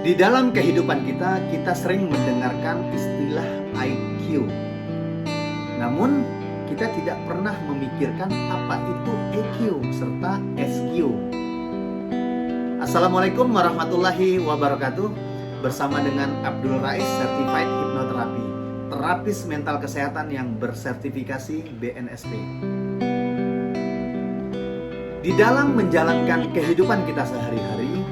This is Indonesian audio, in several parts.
Di dalam kehidupan kita sering mendengarkan istilah IQ. Namun, kita tidak pernah memikirkan apa itu EQ serta SQ. Assalamualaikum warahmatullahi wabarakatuh. Bersama dengan Abdul Rais, Certified Hypnotherapy, terapis mental kesehatan yang bersertifikasi BNSP. Di dalam menjalankan kehidupan kita sehari-hari,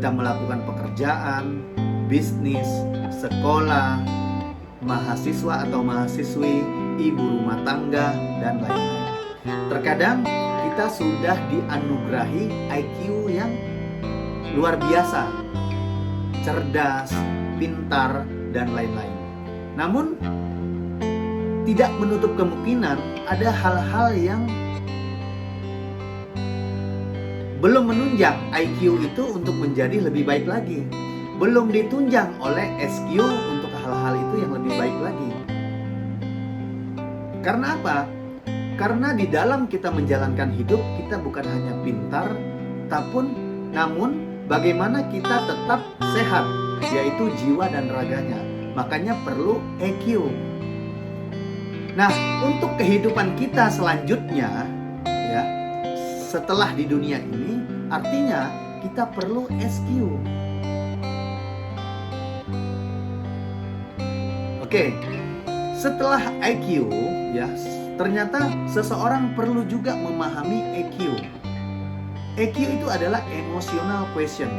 kita melakukan pekerjaan, bisnis, sekolah, mahasiswa atau mahasiswi, ibu rumah tangga, dan lain-lain. Terkadang kita sudah dianugerahi IQ yang luar biasa, cerdas, pintar, dan lain-lain. Namun, tidak menutup kemungkinan ada hal-hal yang belum menunjang IQ itu untuk menjadi lebih baik lagi. Belum ditunjang oleh SQ untuk hal-hal itu yang lebih baik lagi. Karena apa? Karena di dalam kita menjalankan hidup, kita bukan hanya pintar, namun bagaimana kita tetap sehat, yaitu jiwa dan raganya. Makanya perlu EQ. Nah, untuk kehidupan kita selanjutnya, setelah di dunia ini, artinya kita perlu SQ. Oke, setelah IQ, ternyata seseorang perlu juga memahami EQ. EQ itu adalah emotional question.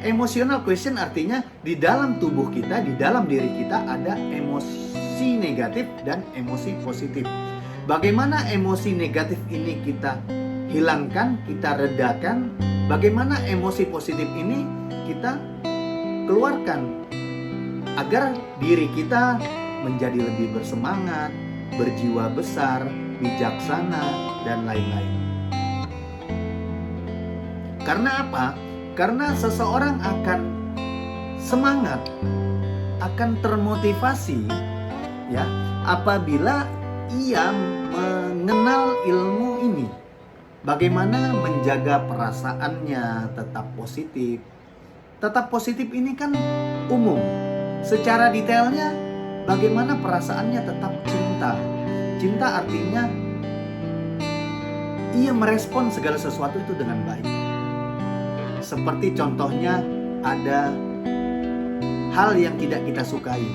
Emotional question artinya di dalam tubuh kita, di dalam diri kita ada emosi negatif dan emosi positif. Bagaimana emosi negatif ini kita hilangkan, kita redakan, bagaimana emosi positif ini kita keluarkan agar diri kita menjadi lebih bersemangat, berjiwa besar, bijaksana, dan lain-lain. Karena apa? Karena seseorang akan semangat, akan termotivasi apabila ia mengenal ilmu ini. Bagaimana menjaga perasaannya tetap positif. Tetap positif ini kan umum. Secara detailnya, bagaimana perasaannya tetap cinta. Cinta artinya ia merespon segala sesuatu itu dengan baik. Seperti contohnya ada hal yang tidak kita sukai.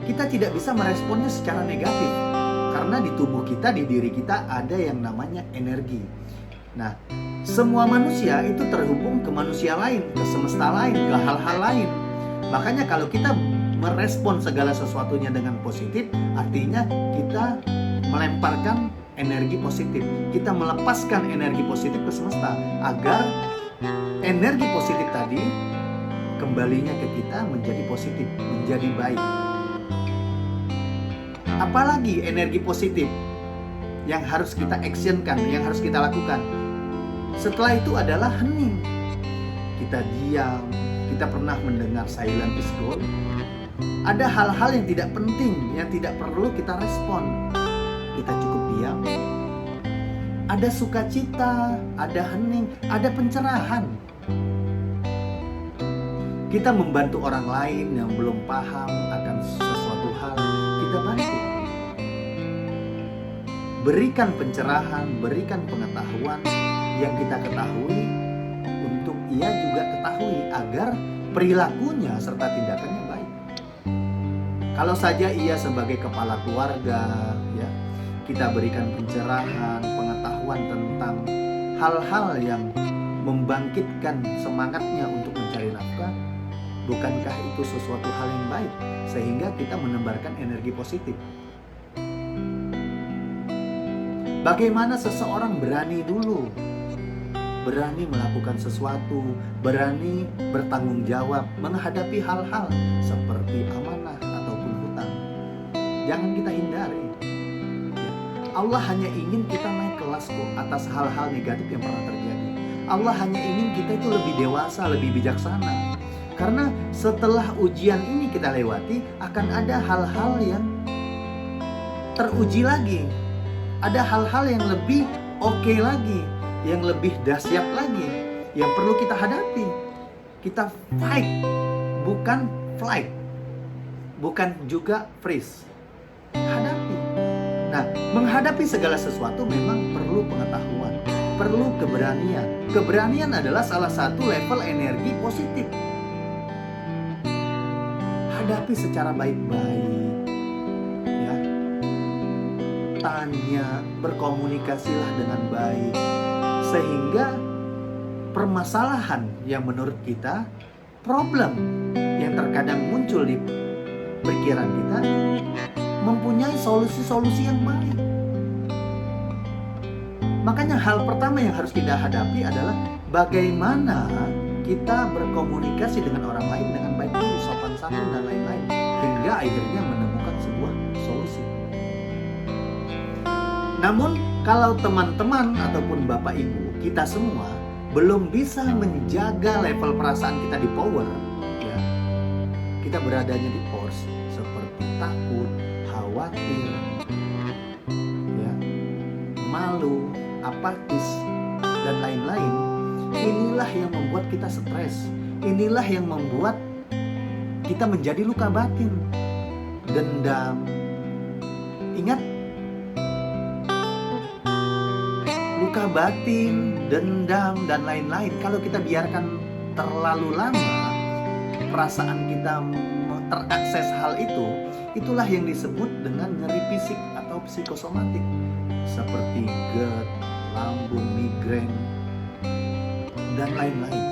Kita tidak bisa meresponnya secara negatif. Karena di tubuh kita, di diri kita ada yang namanya energi. Nah, semua manusia itu terhubung ke manusia lain, ke semesta lain, ke hal-hal lain. Makanya kalau kita merespon segala sesuatunya dengan positif, artinya kita melemparkan energi positif. Kita melepaskan energi positif ke semesta agar energi positif tadi kembalinya ke kita menjadi positif, menjadi baik. Apalagi energi positif yang harus kita actionkan, yang harus kita lakukan. Setelah itu adalah hening. Kita diam. Kita pernah mendengar silent is gold. Ada hal-hal yang tidak penting, yang tidak perlu kita respon. Kita cukup diam. Ada sukacita, ada hening, ada pencerahan. Kita membantu orang lain yang belum paham akan sesuatu hal, kita bantu. Berikan pencerahan, berikan pengetahuan yang kita ketahui untuk ia juga ketahui agar perilakunya serta tindakannya baik. Kalau saja ia sebagai kepala keluarga, kita berikan pencerahan, pengetahuan tentang hal-hal yang membangkitkan semangatnya untuk mencari nafkah, bukankah itu sesuatu hal yang baik sehingga kita menebarkan energi positif? Bagaimana seseorang berani dulu, berani melakukan sesuatu, berani bertanggung jawab menghadapi hal-hal seperti amanah ataupun hutang. Jangan kita hindari. Allah hanya ingin kita naik kelas atas hal-hal negatif yang pernah terjadi. Allah hanya ingin kita itu lebih dewasa, lebih bijaksana. Karena setelah ujian ini kita lewati, akan ada hal-hal yang teruji lagi. Ada hal-hal yang lebih oke lagi, yang lebih dahsyat lagi, yang perlu kita hadapi. Kita fight, bukan flight. Bukan juga freeze. Hadapi. Nah, menghadapi segala sesuatu memang perlu pengetahuan, perlu keberanian. Keberanian adalah salah satu level energi positif. Hadapi secara baik-baik. Ya. Tanya, berkomunikasilah dengan baik. Sehingga permasalahan yang menurut kita, problem yang terkadang muncul di pikiran kita, mempunyai solusi-solusi yang baik. Makanya hal pertama yang harus kita hadapi adalah bagaimana kita berkomunikasi dengan orang lain dengan baik dulu, sopan santun dan lain-lain, hingga akhirnya menemukan sebuah solusi. Namun kalau teman-teman ataupun Bapak Ibu, kita semua belum bisa menjaga level perasaan kita di power, ya, kita beradanya di force, seperti takut, khawatir, ya, malu, apatis, dan lain-lain. Inilah yang membuat kita stres. Inilah yang membuat kita menjadi luka batin, dendam. Ingat, luka batin, dendam, dan lain-lain, kalau kita biarkan terlalu lama, perasaan kita terakses hal itu, itulah yang disebut dengan nyeri fisik atau psikosomatik, seperti GERD, lambung, migrain, dan lain-lain.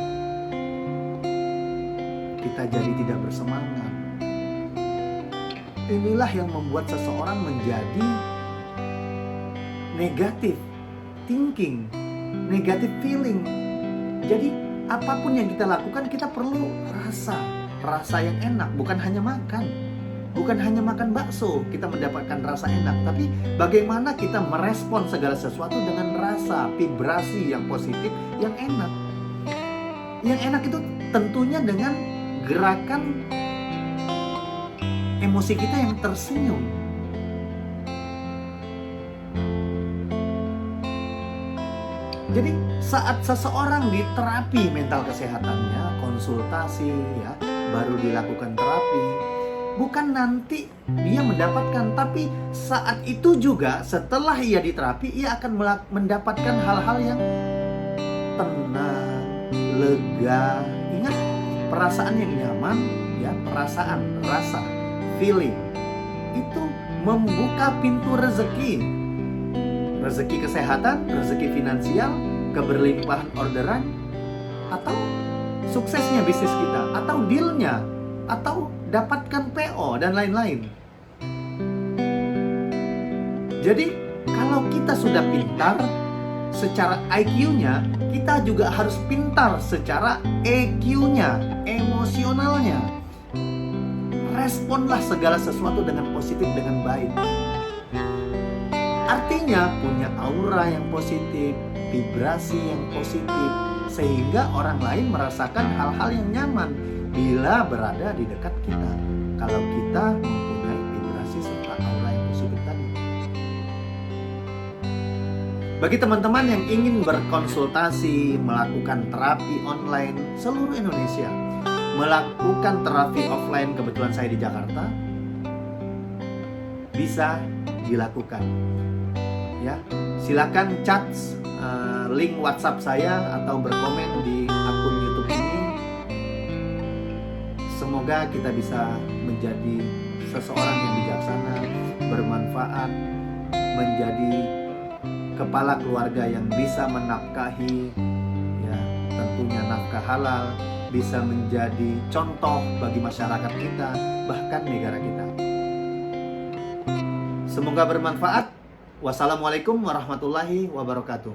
Kita jadi tidak bersemangat. Inilah yang membuat seseorang menjadi negatif thinking, negative feeling. Jadi apapun yang kita lakukan, kita perlu rasa yang enak, bukan hanya makan. Bukan hanya makan bakso kita mendapatkan rasa enak, tapi bagaimana kita merespon segala sesuatu dengan rasa, vibrasi yang positif, yang enak. Yang enak itu tentunya dengan gerakan emosi kita yang tersenyum. Jadi saat seseorang di terapi mental kesehatannya, konsultasi, ya, baru dilakukan terapi, bukan nanti dia mendapatkan, tapi saat itu juga setelah ia diterapi, ia akan mendapatkan hal-hal yang tenang, lega. Ingat, perasaan yang nyaman, ya, perasaan, rasa, feeling, itu membuka pintu rezeki. Rezeki kesehatan, rezeki finansial, keberlimpahan orderan, atau suksesnya bisnis kita, atau dealnya, atau dapatkan PO, dan lain-lain. Jadi, kalau kita sudah pintar secara IQ-nya, kita juga harus pintar secara EQ-nya, emosionalnya. Responlah segala sesuatu dengan positif, dengan baik. Artinya punya aura yang positif, vibrasi yang positif, sehingga orang lain merasakan hal-hal yang nyaman bila berada di dekat kita. Kalau kita mempunyai vibrasi serta aura yang positif tadi. Bagi teman-teman yang ingin berkonsultasi, melakukan terapi online seluruh Indonesia, melakukan terapi offline, kebetulan saya di Jakarta, bisa dilakukan. Ya, silakan chat link WhatsApp saya atau berkomen di akun YouTube ini. Semoga kita bisa menjadi seseorang yang bijaksana, bermanfaat, menjadi kepala keluarga yang bisa menafkahi, ya, tentunya nafkah halal, bisa menjadi contoh bagi masyarakat kita, bahkan negara kita. Semoga bermanfaat. Wassalamualaikum warahmatullahi wabarakatuh.